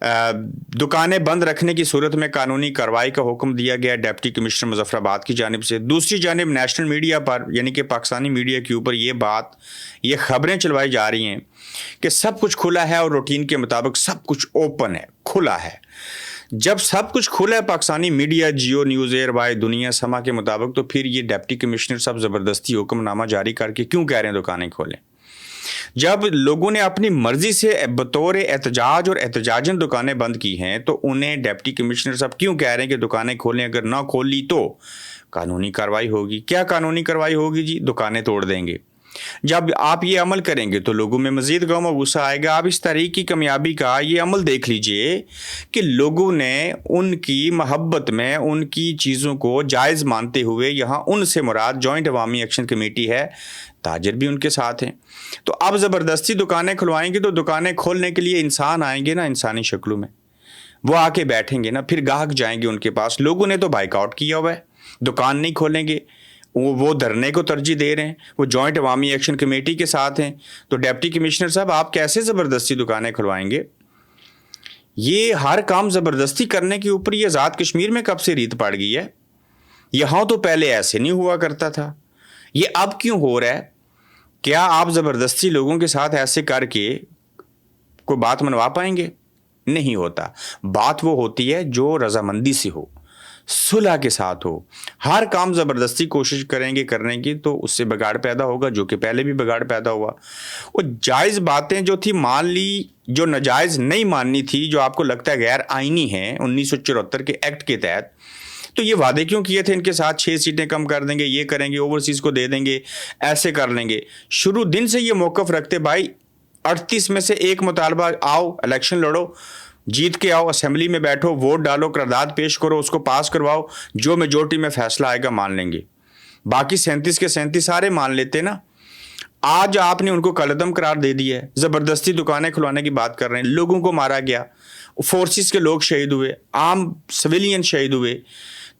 دکانیں بند رکھنے کی صورت میں قانونی کارروائی کا حکم دیا گیا ڈپٹی کمشنر مظفر آباد کی جانب سے. دوسری جانب نیشنل میڈیا پر یعنی کہ پاکستانی میڈیا کے اوپر یہ خبریں چلوائی جا رہی ہیں کہ سب کچھ کھلا ہے اور روٹین کے مطابق سب کچھ اوپن ہے, کھلا ہے. جب سب کچھ کھلا ہے Pakistani media, Geo news, ARY, Dunya Samaa کے مطابق, تو پھر یہ ڈپٹی کمشنر صاحب زبردستی حکم نامہ جاری کر کے کیوں کہہ رہے ہیں دکانیں کھولیں؟ جب لوگوں نے اپنی مرضی سے بطور احتجاج اور احتجاجن دکانیں بند کی ہیں تو انہیں ڈپٹی کمشنر صاحب کیوں کہہ رہے ہیں کہ دکانیں کھولیں؟ اگر نہ کھولی تو قانونی کارروائی ہوگی. کیا قانونی کارروائی ہوگی جی؟ دکانیں توڑ دیں گے. جب آپ یہ عمل کریں گے تو لوگوں میں مزید غم و غصہ آئے گا. آپ اس تحریک کی کامیابی کا یہ عمل دیکھ لیجئے کہ لوگوں نے ان کی محبت میں ان کی چیزوں کو جائز مانتے ہوئے, یہاں ان سے مراد جوائنٹ عوامی ایکشن کمیٹی ہے, تاجر بھی ان کے ساتھ ہیں, تو اب زبردستی دکانیں کھلوائیں گے تو دکانیں کھولنے کے لیے انسان آئیں گے نا, انسانی شکلوں میں وہ آ کے بیٹھیں گے نا, پھر گاہک جائیں گے ان کے پاس. لوگوں نے تو بائیک آؤٹ کیا ہوا ہے, دکان نہیں کھولیں گے, وہ دھرنے کو ترجیح دے رہے ہیں, وہ جوائنٹ عوامی ایکشن کمیٹی کے ساتھ ہیں. تو ڈپٹی کمشنر صاحب آپ کیسے زبردستی دکانیں کھلوائیں گے؟ یہ ہر کام زبردستی کرنے کے اوپر یہ آزاد کشمیر میں کب سے ریت پڑ گئی ہے؟ یہاں تو پہلے ایسے نہیں ہوا کرتا تھا, یہ اب کیوں ہو رہا ہے؟ کیا آپ زبردستی لوگوں کے ساتھ ایسے کر کے کوئی بات منوا پائیں گے؟ نہیں ہوتا. بات وہ ہوتی ہے جو رضامندی سے ہو, صلح کے ساتھ ہو. ہر کام زبردستی کوشش کریں گے کرنے کی تو اس سے بگاڑ پیدا ہوگا, جو کہ پہلے بھی بگاڑ پیدا ہوا. وہ جائز باتیں جو تھی مان لی, جو ناجائز نہیں ماننی تھی, جو آپ کو لگتا ہے غیر آئینی ہیں 1974 کے ایکٹ کے تحت, تو یہ وعدے کیوں کیے تھے ان کے ساتھ 6 سیٹیں کم کر دیں گے, یہ کریں گے, اوورسیز کو دے دیں گے, ایسے کر لیں گے. شروع دن سے یہ موقف رکھتے بھائی 38 میں سے ایک مطالبہ, آؤ الیکشن لڑو, جیت کے آؤ, اسمبلی میں بیٹھو, ووٹ ڈالو, قرارداد پیش کرو, اس کو پاس کرواؤ, جو میجورٹی میں فیصلہ آئے گا مان لیں گے. باقی 37 کے 37 سارے مان لیتے نا. آج آپ نے ان کو کالعدم قرار دے دیا ہے, زبردستی دکانیں کھلوانے کی بات کر رہے ہیں. لوگوں کو مارا گیا, فورسز کے لوگ شہید ہوئے, عام سویلین شہید ہوئے.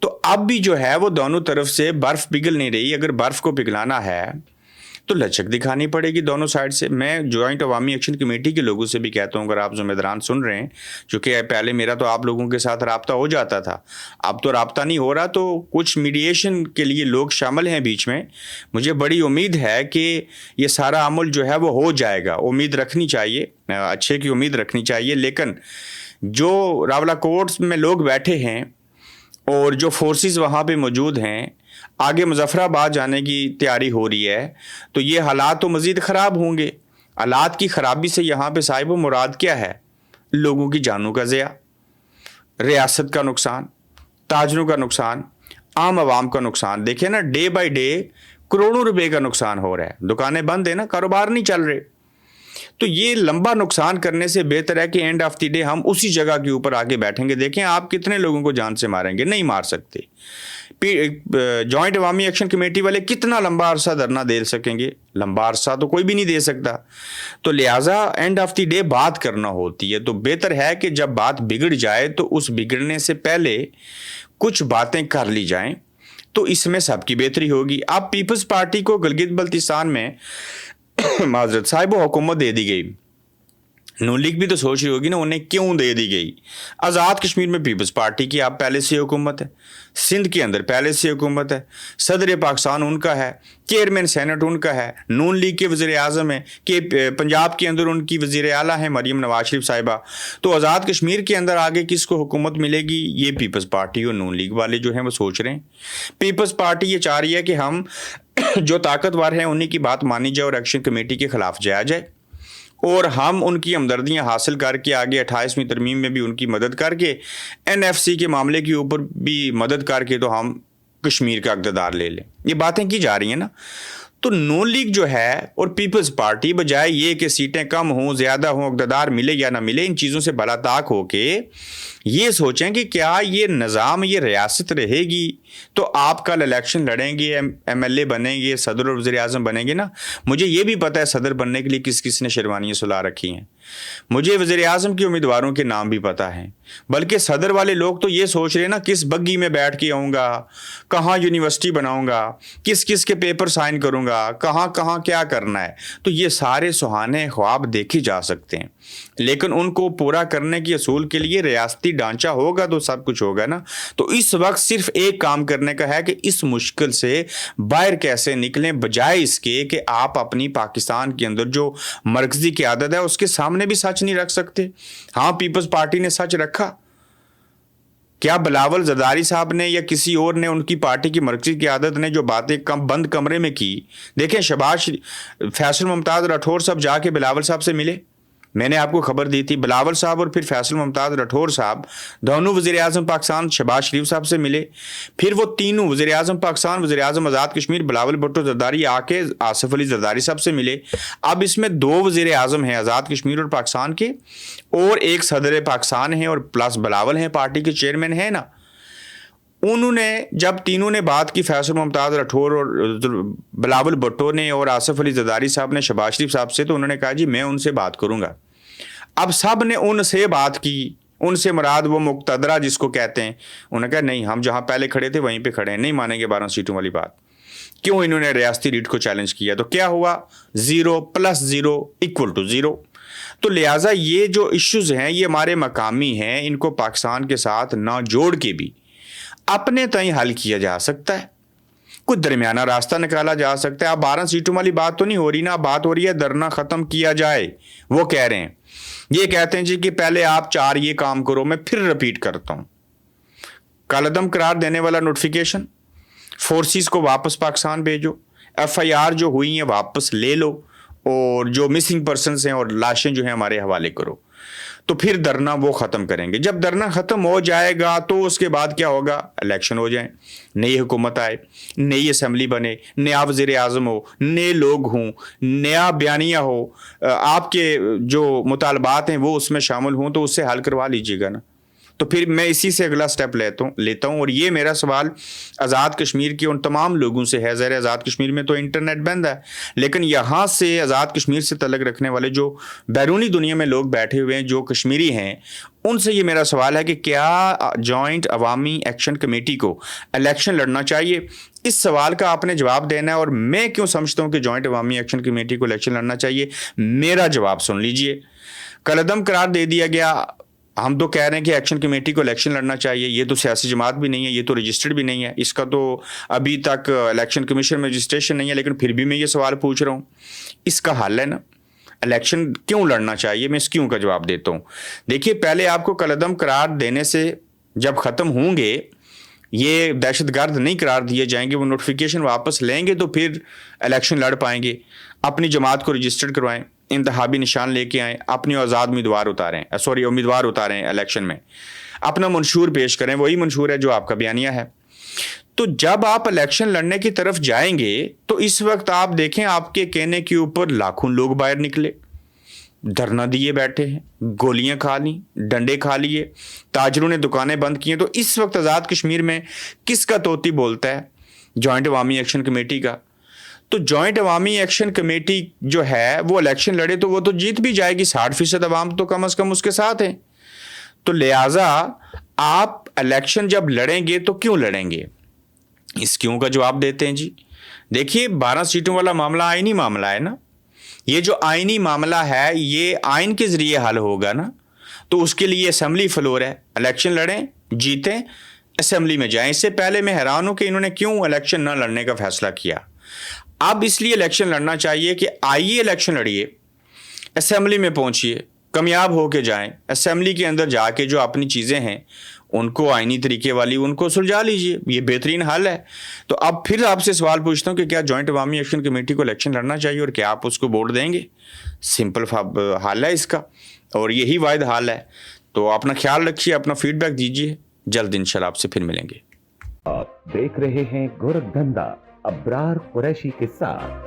تو اب بھی جو ہے وہ دونوں طرف سے برف پگھل نہیں رہی. اگر برف کو پگھلانا ہے تو لچک دکھانی پڑے گی دونوں سائڈ سے. میں جوائنٹ عوامی ایکشن کمیٹی کے لوگوں سے بھی کہتا ہوں, اگر آپ ذمہ داران سن رہے ہیں, چونکہ پہلے میرا تو آپ لوگوں کے ساتھ رابطہ ہو جاتا تھا, اب تو رابطہ نہیں ہو رہا, تو کچھ میڈیشن کے لیے لوگ شامل ہیں بیچ میں. مجھے بڑی امید ہے کہ یہ سارا عمل جو ہے وہ ہو جائے گا. امید رکھنی چاہیے, اچھے کی امید رکھنی چاہیے. لیکن جو راولہ کوٹس میں لوگ بیٹھے ہیں اور جو فورسز وہاں پہ موجود ہیں, آگے مظفر آباد جانے کی تیاری ہو رہی ہے, تو یہ حالات تو مزید خراب ہوں گے. حالات کی خرابی سے یہاں پہ صاحب و مراد کیا ہے؟ لوگوں کی جانوں کا ضیاع, ریاست کا نقصان, تاجروں کا نقصان, عام عوام کا نقصان. دیکھیں نا, ڈے بائی ڈے کروڑوں روپے کا نقصان ہو رہا ہے. دکانیں بند ہیں نا, کاروبار نہیں چل رہے. تو یہ لمبا نقصان کرنے سے بہتر ہے کہ اینڈ آف دی ڈے ہم اسی جگہ کے اوپر آگے بیٹھیں گے. دیکھیں آپ کتنے لوگوں کو جان سے ماریں گے؟ نہیں مار سکتے. جوائنٹ عوامی ایکشن کمیٹی والے کتنا لمبا عرصہ دھرنا دے سکیں گے؟ لمبا عرصہ تو کوئی بھی نہیں دے سکتا. تو لہٰذا اینڈ آف دی ڈے بات کرنا ہوتی ہے. تو بہتر ہے کہ جب بات بگڑ جائے تو اس بگڑنے سے پہلے کچھ باتیں کر لی جائیں, تو اس میں سب کی بہتری ہوگی. اب پیپلز پارٹی کو گلگت بلتستان میں معذرت صاحب و حکومت دے دی گئی. نون لیگ بھی تو سوچ رہی ہوگی نا انہیں کیوں دے دی گئی. آزاد کشمیر میں پیپلز پارٹی کی آپ پہلے سے حکومت ہے, سندھ کے اندر پہلے سے حکومت ہے, صدر پاکستان ان کا ہے, چیئرمین سینٹ ان کا ہے, نون لیگ کے وزیر اعظم ہیں, کہ پنجاب کے اندر ان کی وزیر اعلیٰ ہیں مریم نواز شریف صاحبہ. تو آزاد کشمیر کے اندر آگے کس کو حکومت ملے گی؟ یہ پیپلز پارٹی اور نون لیگ والے جو ہیں وہ سوچ رہے ہیں. پیپلز پارٹی یہ چاہ رہی ہے کہ ہم جو طاقتور ہیں انہیں کی بات مانی جائے اور ایکشن کمیٹی کے خلاف جایا جائے, اور ہم ان کی ہمدردیاں حاصل کر کے آگے 28ویں ترمیم میں بھی ان کی مدد کر کے, NFC کے معاملے کے اوپر بھی مدد کر کے تو ہم کشمیر کا اقتدار لے لیں. یہ باتیں کی جا رہی ہیں نا. تو نون لیگ جو ہے اور پیپلز پارٹی بجائے یہ کہ سیٹیں کم ہوں زیادہ ہوں, اقتدار ملے یا نہ ملے, ان چیزوں سے بلا طاق ہو کے یہ سوچیں کہ کیا یہ نظام، یہ ریاست رہے گی تو آپ کل الیکشن لڑیں گے، ایم ایل اے بنیں گے، صدر اور وزیر اعظم بنیں گے نا. مجھے یہ بھی پتہ ہے صدر بننے کے لیے کس کس نے شیروانیاں سلا رکھی ہیں. مجھے وزیر اعظم کے امیدواروں کے نام بھی پتہ ہیں. بلکہ صدر والے لوگ تو یہ سوچ رہے ہیں نا کس بگی میں بیٹھ کے آؤں گا، کہاں یونیورسٹی بناؤں گا، کس کس کے پیپر سائن کروں گا، کہاں کہاں کیا کرنا ہے. تو یہ سارے سہانے خواب دیکھے جا سکتے ہیں، لیکن ان کو پورا کرنے کے اصول کے لیے ریاستی ڈھانچہ ہوگا تو سب کچھ ہوگا نا. تو اس وقت صرف ایک کام کرنے کا ہے کہ اس مشکل سے باہر کیسے نکلیں، بجائے اس کے کہ آپ اپنی پاکستان کے اندر جو مرکزی قیادت ہے اس کے سامنے بھی سچ نہیں رکھ سکتے. ہاں پیپلز پارٹی نے سچ رکھا. کیا بلاول زرداری صاحب نے یا کسی اور نے، ان کی پارٹی کی مرکزی قیادت نے جو باتیں بند کمرے میں کی؟ دیکھیں شہباز فیصل ممتاز راٹھور صاحب جا کے بلاول صاحب سے ملے. میں نے آپ کو خبر دی تھی، بلاول صاحب اور پھر فیصل ممتاز راٹھور صاحب دونوں وزیر اعظم پاکستان شہباز شریف صاحب سے ملے. پھر وہ تینوں وزیر اعظم پاکستان، وزیر اعظم آزاد کشمیر بلاول بھٹو زرداری آ کے آصف علی زرداری صاحب سے ملے. اب اس میں دو وزیر اعظم ہیں آزاد کشمیر اور پاکستان کے، اور ایک صدر پاکستان ہیں اور پلس بلاول ہیں، پارٹی کے چیئرمین ہیں نا. انہوں نے جب تینوں نے بات کی، فیصل ممتاز راٹھور اور بلاول بھٹو نے اور آصف علی زرداری صاحب نے شہباز شریف صاحب سے، تو انہوں نے کہا جی میں ان سے بات کروں گا. اب سب نے ان سے بات کی، ان سے مراد وہ مقتدرہ جس کو کہتے ہیں. انہوں نے کہا نہیں، ہم جہاں پہلے کھڑے تھے وہیں پہ کھڑے ہیں، نہیں مانیں گے 12 سیٹوں والی بات. کیوں؟ انہوں نے ریاستی ریٹ کو چیلنج کیا. تو کیا ہوا؟ 0 + 0 = 0. تو لہٰذا یہ جو ایشوز ہیں یہ ہمارے مقامی ہیں، ان کو پاکستان کے ساتھ نہ جوڑ کے بھی اپنے تئیں حل کیا جا سکتا ہے، کوئی درمیانہ راستہ نکالا جا سکتا ہے. اب 12 سیٹوں والی بات تو نہیں ہو رہی نا، بات ہو رہی ہے دھرنا ختم کیا جائے. وہ کہہ رہے ہیں، یہ کہتے ہیں جی کہ پہلے آپ 4 یہ کام کرو. میں پھر رپیٹ کرتا ہوں، کالعدم قرار دینے والا نوٹیفیکیشن، فورسز کو واپس پاکستان بھیجو، FIR جو ہوئی ہیں واپس لے لو، اور جو مسنگ پرسنز ہیں اور لاشیں جو ہیں ہمارے حوالے کرو. تو پھر دھرنا وہ ختم کریں گے. جب دھرنا ختم ہو جائے گا تو اس کے بعد کیا ہوگا؟ الیکشن ہو جائیں، نئی حکومت آئے، نئی اسمبلی بنے، نیا وزیر اعظم ہو، نئے لوگ ہوں، نیا بیانیہ ہو، آپ کے جو مطالبات ہیں وہ اس میں شامل ہوں، تو اس سے حل کروا لیجیے گا نا. تو پھر میں اسی سے اگلا سٹیپ لیتا ہوں. اور یہ میرا سوال آزاد کشمیر کے ان تمام لوگوں سے ہے. ظاہر آزاد کشمیر میں تو انٹرنیٹ بند ہے، لیکن یہاں سے آزاد کشمیر سے تعلق رکھنے والے جو بیرونی دنیا میں لوگ بیٹھے ہوئے ہیں جو کشمیری ہیں، ان سے یہ میرا سوال ہے کہ کیا جوائنٹ عوامی ایکشن کمیٹی کو الیکشن لڑنا چاہیے؟ اس سوال کا آپ نے جواب دینا ہے. اور میں کیوں سمجھتا ہوں کہ جوائنٹ عوامی ایکشن کمیٹی کو الیکشن لڑنا چاہیے، میرا جواب سن لیجئے. کالعدم قرار دے دیا گیا. ہم تو کہہ رہے ہیں کہ ایکشن کمیٹی کو الیکشن لڑنا چاہیے. یہ تو سیاسی جماعت بھی نہیں ہے، یہ تو رجسٹرڈ بھی نہیں ہے، اس کا تو ابھی تک الیکشن کمیشن میں رجسٹریشن نہیں ہے. لیکن پھر بھی میں یہ سوال پوچھ رہا ہوں، اس کا حل ہے نا؟ الیکشن کیوں لڑنا چاہیے؟ میں اس کیوں کا جواب دیتا ہوں. دیکھیے، پہلے آپ کو کالعدم قرار دینے سے جب ختم ہوں گے، یہ دہشت گرد نہیں قرار دیے جائیں گے، وہ نوٹیفیکیشن واپس لیں گے تو پھر الیکشن لڑ پائیں گے. اپنی جماعت کو رجسٹرڈ کروائیں، انتخابی نشان لے کے آئیں، اپنی آزاد امیدوار اتاریں الیکشن میں، اپنا منشور پیش کریں، وہی منشور ہے جو آپ کا بیانیہ ہے. تو جب آپ الیکشن لڑنے کی طرف جائیں گے تو اس وقت آپ دیکھیں آپ کے کہنے کے اوپر لاکھوں لوگ باہر نکلے، دھرنا دیے بیٹھے ہیں، گولیاں کھا لیں، ڈنڈے کھا لیے، تاجروں نے دکانیں بند کی ہیں. تو اس وقت آزاد کشمیر میں کس کا طوطی بولتا ہے؟ جوائنٹ عوامی ایکشن کمیٹی کا. تو جوائنٹ عوامی ایکشن کمیٹی جو ہے وہ الیکشن لڑے تو وہ تو جیت بھی جائے گی، 60% عوام تو کم از کم اس کے ساتھ ہیں. تو لہٰذا آپ الیکشن جب لڑیں گے تو کیوں لڑیں گے؟ اس کیوں کا جواب دیتے ہیں جی. دیکھیے، 12 سیٹوں والا معاملہ آئینی معاملہ ہے نا. یہ جو آئینی معاملہ ہے یہ آئین کے ذریعے حل ہوگا نا. تو اس کے لیے اسمبلی فلور ہے، الیکشن لڑیں، جیتیں، اسمبلی میں جائیں. اس سے پہلے میں حیران ہوں کہ انہوں نے کیوں الیکشن نہ لڑنے کا فیصلہ کیا. اب اس لیے الیکشن لڑنا چاہیے کہ آئیے الیکشن لڑیے، اسمبلی میں پہنچیے، کامیاب ہو کے جائیں، اسمبلی کے اندر جا کے جو اپنی چیزیں ہیں ان کو آئینی طریقے والی ان کو سلجھا لیجئے. یہ بہترین حل ہے. تو اب پھر آپ سے سوال پوچھتا ہوں کہ کیا جوائنٹ عوامی ایکشن کمیٹی کو الیکشن لڑنا چاہیے اور کیا آپ اس کو ووٹ دیں گے؟ سمپل حل ہے اس کا، اور یہی واحد حل ہے. تو اپنا خیال رکھیے، اپنا فیڈ بیک دیجیے. جلد انشاءاللہ آپ سے پھر ملیں گے. آپ دیکھ رہے ہیں گورکھ دھندا ابرار قریشی کے ساتھ.